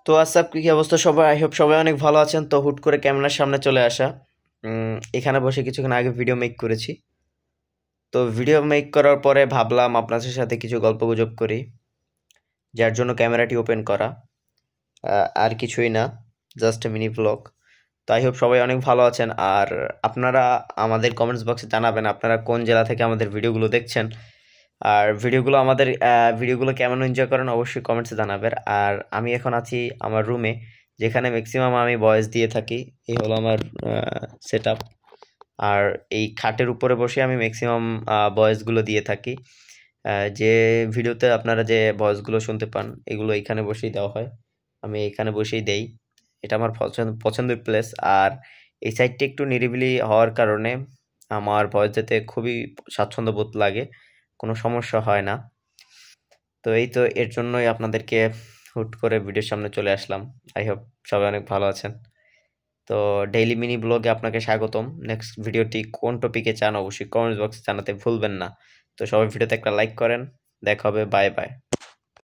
তো হোয়াটসঅ্যাপ কি অবস্থা সবাই? আই হোপ সবাই অনেক ভালো আছেন। তো হুট করে ক্যামেরার সামনে চলে আসা, এখানে বসে কিছুক্ষণ আগে ভিডিও মেক করেছি। তো ভিডিও মেক করার পরে ভাবলাম আপনাদের সাথে কিছু গল্পগুজব করি, যার জন্য ক্যামেরাটি ওপেন করা। আর কিছুই না, জাস্ট মিনি ব্লগ। তো আই হোপ সবাই অনেক ভালো আছেন। আর আপনারা আমাদের কমেন্টস বক্সে জানাবেন আপনারা কোন জেলা থেকে আমাদের ভিডিওগুলো দেখছেন, আর ভিডিওগুলো কেমন এনজয় করেন অবশ্যই কমেন্টসে জানাবেন। আর আমি এখন আছি আমার রুমে, যেখানে ম্যাক্সিমাম আমি ভয়েস দিয়ে থাকি। এই হলো আমার সেট আপ। আর এই খাটের উপরে বসে আমি ম্যাক্সিমাম ভয়েসগুলো দিয়ে থাকি। যে ভিডিওতে আপনারা যে ভয়েসগুলো শুনতে পান এগুলো এখানে বসেই দেওয়া হয়, আমি এখানে বসেই দেই। এটা আমার পছন্দের প্লেস। আর এই সাইডটা একটু নিরিবিলি হওয়ার কারণে আমার ভয়েস দিতে খুবই স্বাচ্ছন্দ্য বোধ লাগে, কোনো সমস্যা হয় না। তো এই তো এর জন্যই আপনাদেরকে হুট করে ভিডিওর সামনে চলে আসলাম। আই হোপ সবাই অনেক ভালো আছেন। তো ডেইলি মিনি ব্লগে আপনাকে স্বাগতম। নেক্সট ভিডিওটি কোন টপিকে চান অবশ্যই কমেন্ট বক্সে জানাতে ভুলবেন না। তো সবাই ভিডিওতে একটা লাইক করেন। দেখা হবে, বাই বাই।